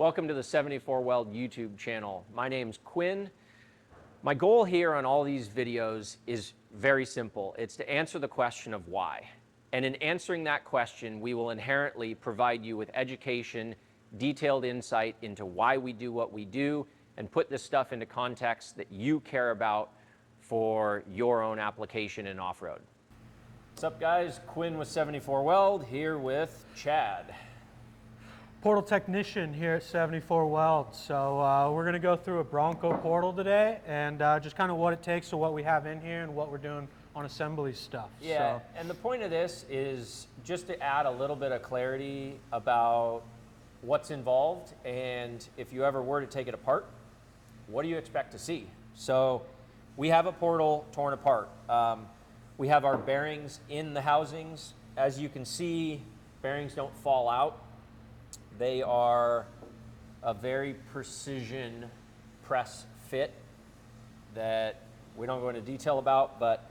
Welcome to the 74 Weld YouTube channel. My name's Quinn. My goal here on all these videos is very simple. It's to answer the question of why. And in answering that question, we will inherently provide you with education, detailed insight into why we do what we do, and put this stuff into context that you care about for your own application in off-road. What's up, guys? Quinn with 74 Weld here with Chad. Portal technician here at 74 Weld. So we're going to go through a Bronco portal today and just kind of what it takes, so what we have in here and what we're doing on assembly stuff. Yeah, and the point of this is just to add a little bit of clarity about what's involved, and if you ever were to take it apart, what do you expect to see? So we have a portal torn apart. We have our bearings in the housings. As you can see, bearings don't fall out. They are a very precision press fit that we don't go into detail about, but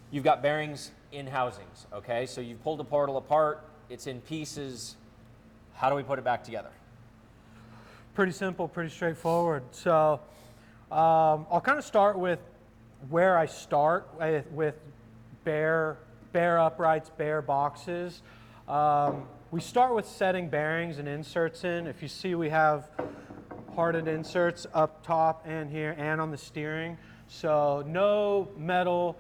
you've got bearings in housings, okay? So you've pulled the portal apart, it's in pieces. How do we put it back together? Pretty simple, pretty straightforward. So I'll kind of start with where I start with bare uprights, bare boxes. We start with setting bearings and inserts in. If you see, we have hardened inserts up top and here and on the steering. So no metal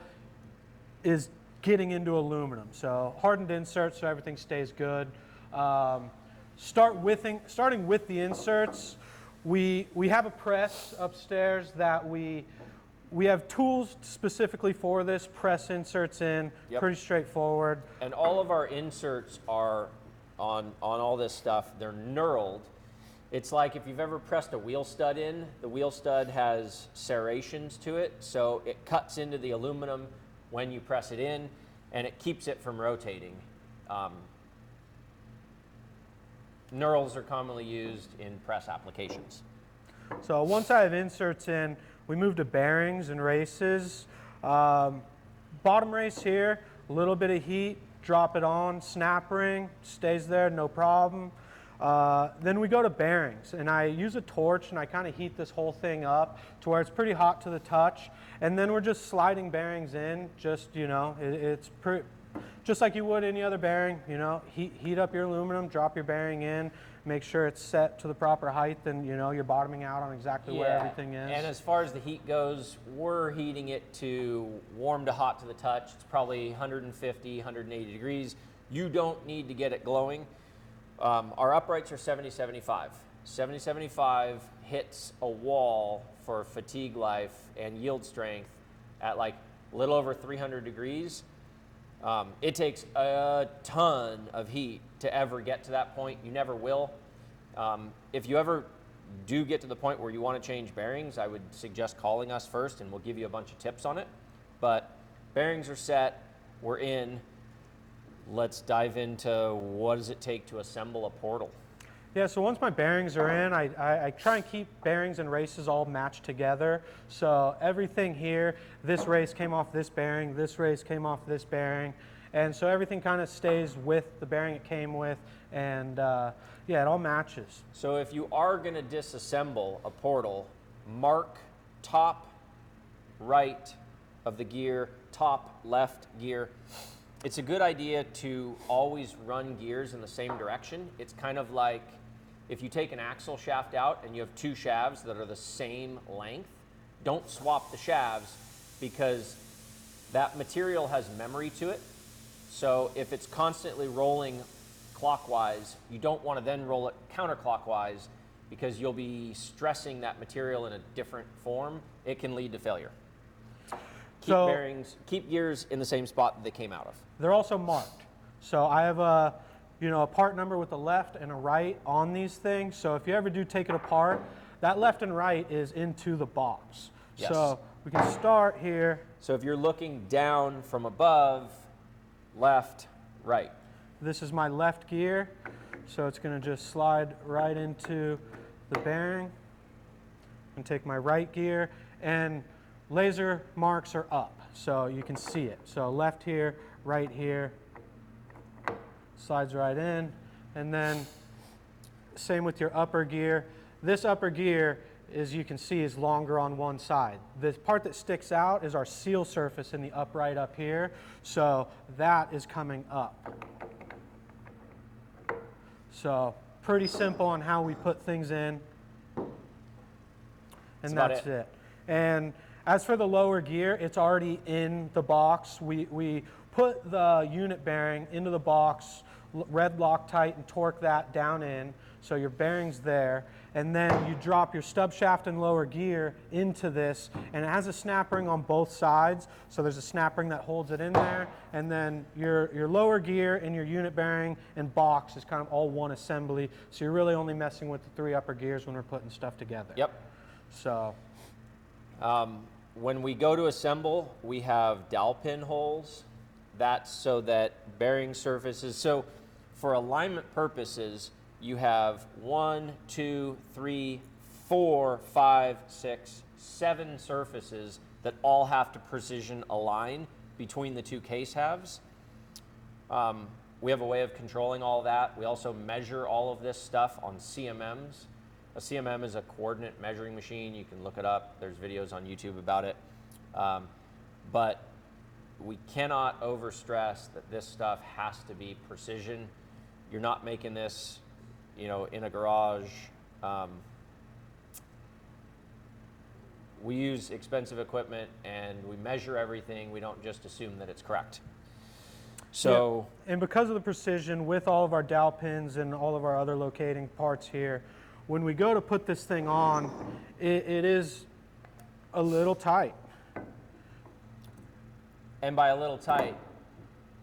is getting into aluminum. So hardened inserts so everything stays good. Starting with the inserts, we have a press upstairs that we have tools specifically for this, press inserts in. Yep. Pretty straightforward. And all of our inserts are on all this stuff, they're knurled. It's like if you've ever pressed a wheel stud in, the wheel stud has serrations to it, so it cuts into the aluminum when you press it in, and it keeps it from rotating. Knurls are commonly used in press applications. So once I have inserts in, we move to bearings and races. Bottom race here, a little bit of heat, drop it on, snap ring, stays there, no problem. Then we go to bearings, and I use a torch and I kind of heat this whole thing up to where it's pretty hot to the touch, and then we're just sliding bearings in. Just, you know, it's just like you would any other bearing. You know, heat up your aluminum, drop your bearing in, make sure it's set to the proper height, and you know you're bottoming out on exactly where everything is. And as far as the heat goes, we're heating it to warm to hot to the touch. It's probably 150, 180 degrees. You don't need to get it glowing. Our uprights are 70-75. 70-75 hits a wall for fatigue life and yield strength at like a little over 300 degrees. It takes a ton of heat to ever get to that point. You never will. If you ever do get to the point where you want to change bearings, I would suggest calling us first and we'll give you a bunch of tips on it. But bearings are set, we're in. Let's dive into what does it take to assemble a portal. Yeah, so once my bearings are in, I try and keep bearings and races all matched together. So everything here, this race came off this bearing, this race came off this bearing. And so everything kind of stays with the bearing it came with, and yeah, it all matches. So if you are going to disassemble a portal, mark top right of the gear, top left gear. It's a good idea to always run gears in the same direction. It's kind of like if you take an axle shaft out and you have two shafts that are the same length, don't swap the shafts because that material has memory to it. So if it's constantly rolling clockwise, you don't want to then roll it counterclockwise because you'll be stressing that material in a different form. It can lead to failure. Keep gears in the same spot that they came out of. They're also marked. So I have a part number with a left and a right on these things. So if you ever do take it apart, that left and right is into the box. Yes. So we can start here. So if you're looking down from above, left, right. This is my left gear. So it's going to just slide right into the bearing and take my right gear. And laser marks are up, so you can see it. So left here, right here, slides right in, and then same with your upper gear. This upper gear, as you can see, is longer on one side. The part that sticks out is our seal surface in the upright up here, so that is coming up. So pretty simple on how we put things in, and that's it. And as for the lower gear, it's already in the box. We put the unit bearing into the box, red Loctite, and torque that down in, so your bearing's there. And then you drop your stub shaft and lower gear into this, and it has a snap ring on both sides. So there's a snap ring that holds it in there, and then your lower gear and your unit bearing and box is kind of all one assembly. So you're really only messing with the 3 upper gears when we're putting stuff together. Yep. So when we go to assemble, we have dowel pin holes. That's so that bearing surfaces, so for alignment purposes, you have 1, 2, 3, 4, 5, 6, 7 surfaces that all have to precision align between the 2 case halves. We have a way of controlling all of that. We also measure all of this stuff on CMMs. A CMM is a coordinate measuring machine. You can look it up. There's videos on YouTube about it. But we cannot overstress that this stuff has to be precision. You're not making this, you know, in a garage. We use expensive equipment and we measure everything. We don't just assume that it's correct. So, yeah. And because of the precision with all of our dowel pins and all of our other locating parts here, when we go to put this thing on, it is a little tight. And by a little tight,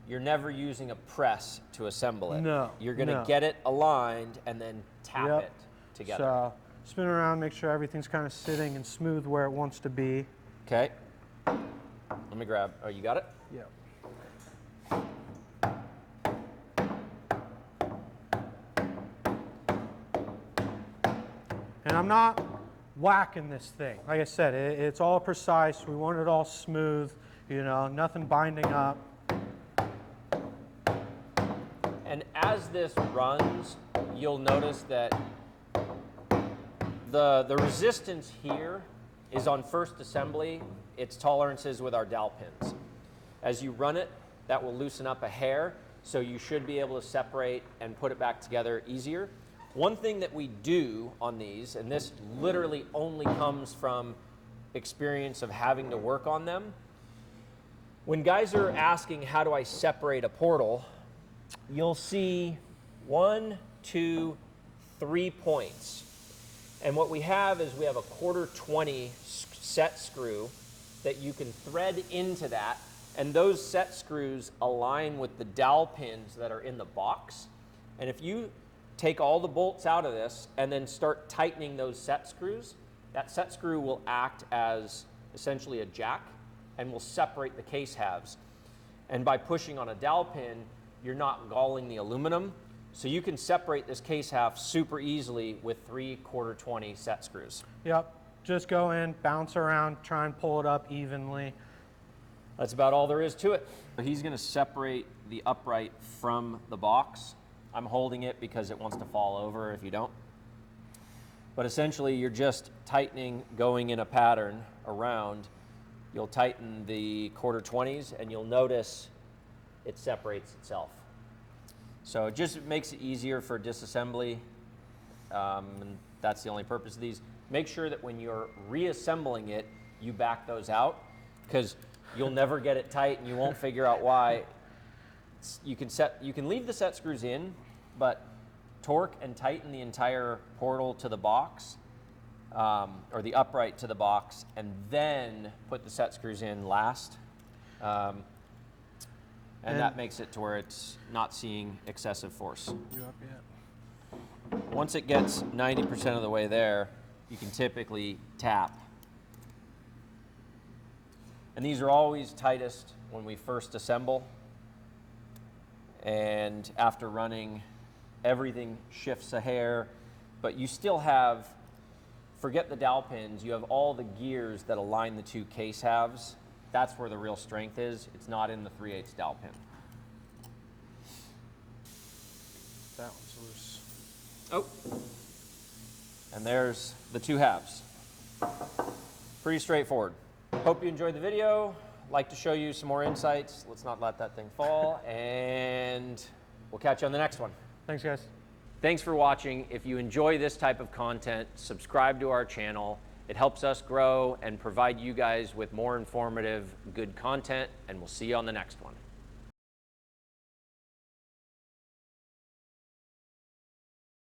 you're never using a press to assemble it. No. You're going to get it aligned and then tap it together. So spin around, make sure everything's kind of sitting and smooth where it wants to be. Okay. Let me grab. Oh, you got it? Yeah. And I'm not whacking this thing. Like I said, it's all precise. We want it all smooth, you know, nothing binding up. And as this runs, you'll notice that the resistance here is on first assembly. Its tolerances with our dowel pins. As you run it, that will loosen up a hair, so you should be able to separate and put it back together easier. One thing that we do on these, and this literally only comes from experience of having to work on them, when guys are asking, how do I separate a portal, you'll see 1, 2, 3 points. And what we have is we have a 1/4-20 set screw that you can thread into that, and those set screws align with the dowel pins that are in the box. And if you take all the bolts out of this and then start tightening those set screws, that set screw will act as essentially a jack and will separate the case halves. And by pushing on a dowel pin, you're not galling the aluminum, so you can separate this case half super easily with 3 1/4-20 set screws. Yep, just go in, bounce around, try and pull it up evenly. That's about all there is to it. He's going to separate the upright from the box. I'm holding it because it wants to fall over if you don't. But essentially, you're just tightening, going in a pattern around. You'll tighten the 1/4-20s, and you'll notice it separates itself. So it just makes it easier for disassembly, and that's the only purpose of these. Make sure that when you're reassembling it, you back those out, because you'll never get it tight and you won't figure out why. You can leave the set screws in, but torque and tighten the entire portal to the box, or the upright to the box, and then put the set screws in last. And that makes it to where it's not seeing excessive force. You up yet? Once it gets 90% of the way there, you can typically tap. And these are always tightest when we first assemble. And after running, everything shifts a hair, but you still have, forget the dowel pins, you have all the gears that align the 2 case halves. That's where the real strength is. It's not in the 3/8 dowel pin. That one's loose. Oh. And there's the two halves. Pretty straightforward. Hope you enjoyed the video. Like to show you some more insights. Let's not let that thing fall. And we'll catch you on the next one. Thanks, guys. Thanks for watching. If you enjoy this type of content, subscribe to our channel. It helps us grow and provide you guys with more informative, good content, and we'll see you on the next one.